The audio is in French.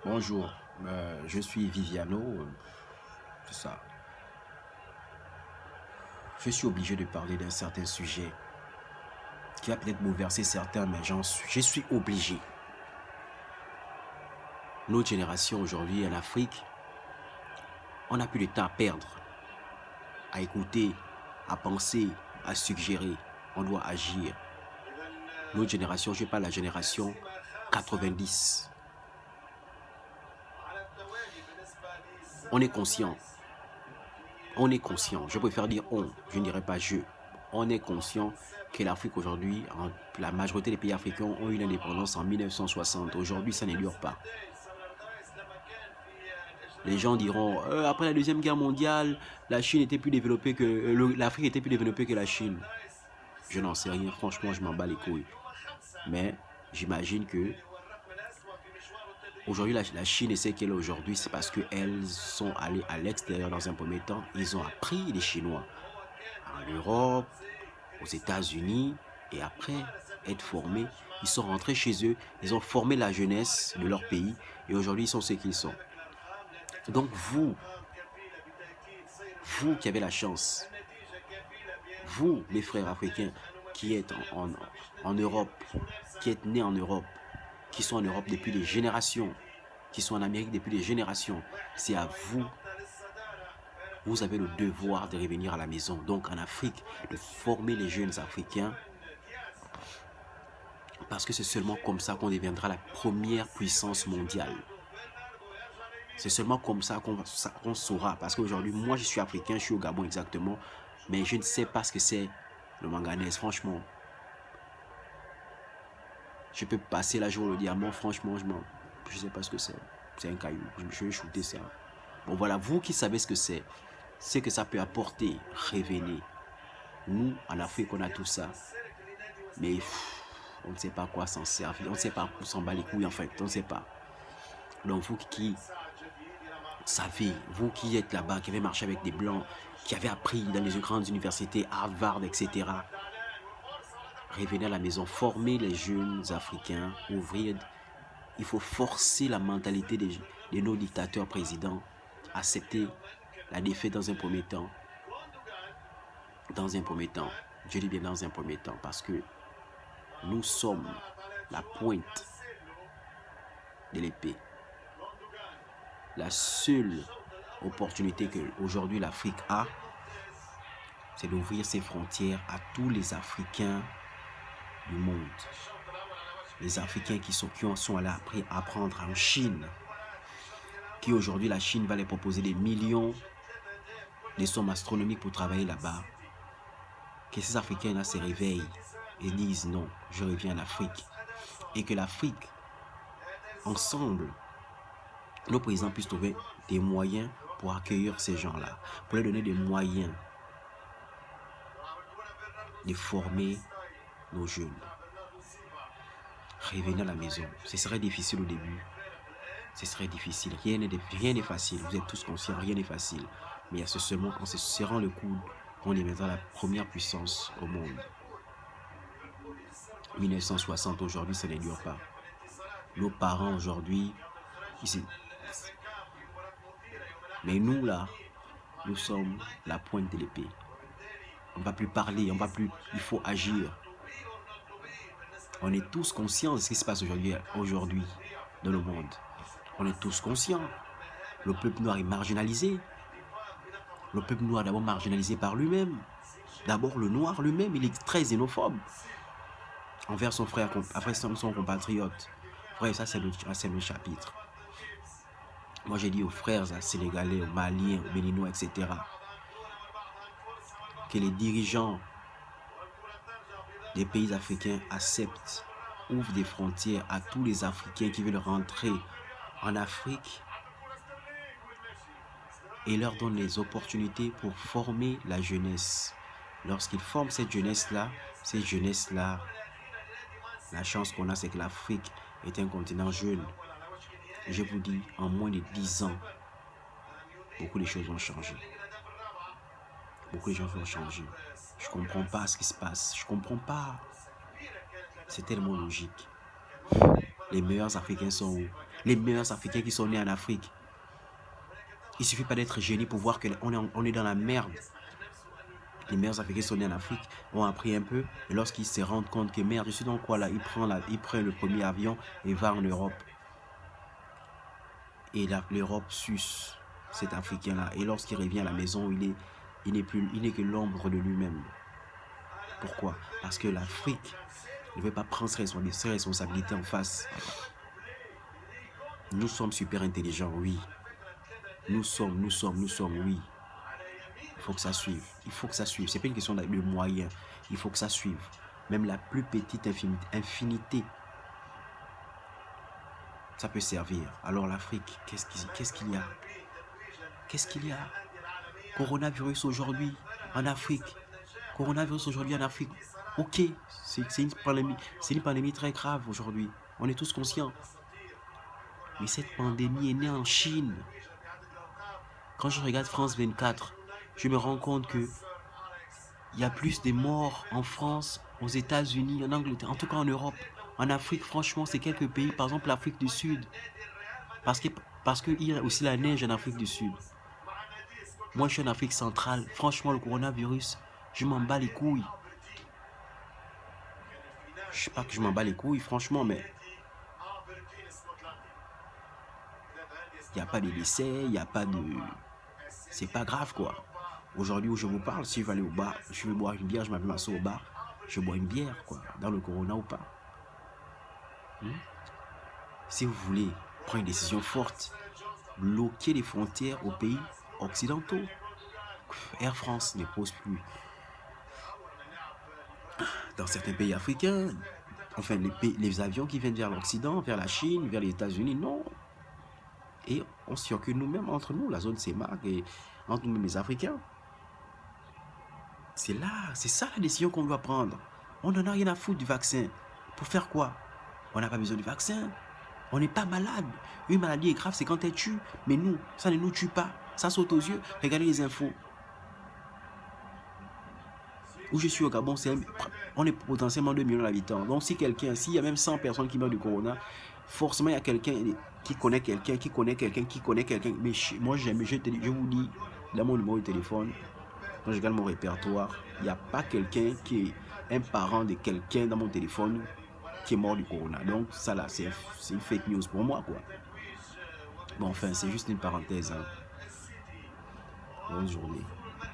Bonjour, je suis Viviano, c'est ça. Je suis obligé de parler d'un certain sujet qui va peut-être bouleverser certains, mais je suis obligé. Notre génération aujourd'hui en Afrique, on n'a plus de temps à perdre, à écouter, à penser, à suggérer. On doit agir. Notre génération, je parle de la génération 90. On est conscient. On est conscient. Je préfère dire on, je ne dirais pas je. On est conscient que l'Afrique aujourd'hui, la majorité des pays africains ont eu l'indépendance en 1960. Aujourd'hui, ça ne dure pas. Les gens diront, après la Deuxième Guerre mondiale, la Chine était plus développée que l'Afrique était plus développée que la Chine. Je n'en sais rien, franchement, je m'en bats les couilles. Mais j'imagine que aujourd'hui, la Chine est ce qu'elle est aujourd'hui, c'est parce qu'elles sont allées à l'extérieur dans un premier temps. Ils ont appris les Chinois en Europe, aux États-Unis, et après être formés, ils sont rentrés chez eux, ils ont formé la jeunesse de leur pays, et aujourd'hui, ils sont ce qu'ils sont. Donc vous qui avez la chance, vous, les frères africains, qui êtes en Europe, qui êtes nés en Europe, qui sont en Europe depuis des générations, qui sont en Amérique depuis des générations, c'est à vous. Vous avez le devoir de revenir à la maison, donc en Afrique, de former les jeunes Africains, parce que c'est seulement comme ça qu'on deviendra la première puissance mondiale. C'est seulement comme ça qu'on saura, parce qu'aujourd'hui, moi je suis africain, je suis au Gabon exactement, mais je ne sais pas ce que c'est le manganèse, franchement. Je peux passer la journée au diamant, franchement, je ne sais pas ce que c'est. C'est un caillou, je vais shooter ça. Bon voilà, vous qui savez ce que ça peut apporter, révéler. Nous, en Afrique, on a tout ça. Mais on ne sait pas à quoi s'en servir. On ne sait pas où s'en bat les couilles en fait. On ne sait pas. Donc vous qui savez, vous qui êtes là-bas, qui avez marché avec des blancs, qui avez appris dans les grandes universités, Harvard, etc. Revenez à la maison, formez les jeunes Africains, ouvrir. Il faut forcer la mentalité de nos dictateurs présidents, accepter la défaite dans un premier temps. Dans un premier temps, je dis bien dans un premier temps, parce que nous sommes la pointe de l'épée. La seule opportunité qu'aujourd'hui l'Afrique a, c'est d'ouvrir ses frontières à tous les Africains du monde. Les Africains qui sont allés apprendre en Chine, qui aujourd'hui la Chine va les proposer des millions de sommes astronomiques pour travailler là-bas. Que ces Africains-là se réveillent et disent non, je reviens en Afrique. Et que l'Afrique, ensemble, nos présidents puissent trouver des moyens pour accueillir ces gens-là, pour leur donner des moyens de former nos jeunes. Revenez à la maison. Ce serait difficile au début. Ce serait difficile. Rien n'est facile. Vous êtes tous conscients, rien n'est facile. Mais il y a seulement quand se serrant le coude qu'on deviendra la première puissance au monde. 1960, aujourd'hui, ça ne dure pas. Nos parents aujourd'hui, mais nous là, nous sommes la pointe de l'épée. On ne va plus parler, il faut agir. On est tous conscients de ce qui se passe aujourd'hui dans le monde. On est tous conscients. Le peuple noir est marginalisé. Le peuple noir est d'abord marginalisé par lui-même. D'abord, le noir lui-même, il est très xénophobe envers son frère, son compatriote. Frère, ça c'est le chapitre. Moi j'ai dit aux frères sénégalais, aux maliens, aux béninois, etc. que les dirigeants des pays africains acceptent, ouvrent des frontières à tous les Africains qui veulent rentrer en Afrique et leur donnent les opportunités pour former la jeunesse. Lorsqu'ils forment cette jeunesse-là, la chance qu'on a, c'est que l'Afrique est un continent jeune. Je vous dis, en moins de 10 ans, beaucoup de choses vont changer. Beaucoup de choses vont changer. Je ne comprends pas ce qui se passe. Je ne comprends pas. C'est tellement logique. Les meilleurs Africains sont où? Les meilleurs Africains qui sont nés en Afrique. Il ne suffit pas d'être génie pour voir qu'on est dans la merde. Les meilleurs Africains qui sont nés en Afrique ont appris un peu. Et lorsqu'ils se rendent compte que merde, je suis dans quoi là, il prend le premier avion et va en Europe. Et l'Europe suce cet Africain-là. Et lorsqu'il revient à la maison, il n'est que l'ombre de lui-même. Pourquoi? Parce que l'Afrique ne veut pas prendre ses responsabilités en face. Nous sommes super intelligents, oui. Nous sommes, oui. Il faut que ça suive. Il faut que ça suive. Ce n'est pas une question de moyens. Il faut que ça suive. Même la plus petite infinité, ça peut servir. Alors l'Afrique, qu'est-ce qu'il y a? Qu'est-ce qu'il y a? Coronavirus aujourd'hui en Afrique. Coronavirus aujourd'hui en Afrique. Ok, c'est une pandémie très grave aujourd'hui. On est tous conscients. Mais cette pandémie est née en Chine. Quand je regarde France 24, je me rends compte que il y a plus de morts en France, aux États-Unis, en Angleterre, en tout cas en Europe. En Afrique, franchement, c'est quelques pays, par exemple l'Afrique du Sud. Parce qu'il y a aussi la neige en Afrique du Sud. Moi, je suis en Afrique centrale. Franchement, le coronavirus, je m'en bats les couilles. Je sais pas que je m'en bats les couilles, franchement, mais il n'y a pas de décès, il n'y a pas de... C'est pas grave, quoi. Aujourd'hui où je vous parle, si je vais aller au bar, je vais boire une bière, je m'appelle m'asseoir au bar, je bois une bière, quoi, dans le corona ou pas. Si vous voulez prendre une décision forte, bloquer les frontières aux pays occidentaux. Air France ne pose plus. Dans certains pays africains, enfin les avions qui viennent vers l'Occident, vers la Chine, vers les États-Unis, non. Et on circule nous-mêmes entre nous, la zone CEMAC et entre nous-mêmes les Africains. C'est ça la décision qu'on doit prendre. On n'en a rien à foutre du vaccin. Pour faire quoi? On n'a pas besoin du vaccin. On n'est pas malade. Une maladie est grave, c'est quand elle tue. Mais nous, ça ne nous tue pas. Ça saute aux yeux. Regardez les infos. Où je suis au Gabon, on est potentiellement 2 millions d'habitants. Donc s'il y a même 100 personnes qui meurent du corona, forcément il y a quelqu'un qui connaît quelqu'un, qui connaît quelqu'un, qui connaît quelqu'un. Mais moi, je vous dis, dans mon numéro de téléphone, quand je regarde mon répertoire, il n'y a pas quelqu'un qui est un parent de quelqu'un dans mon téléphone qui est mort du corona. Donc ça là, c'est une fake news pour moi, quoi. Bon, enfin, c'est juste une parenthèse. Hein. Bonne journée.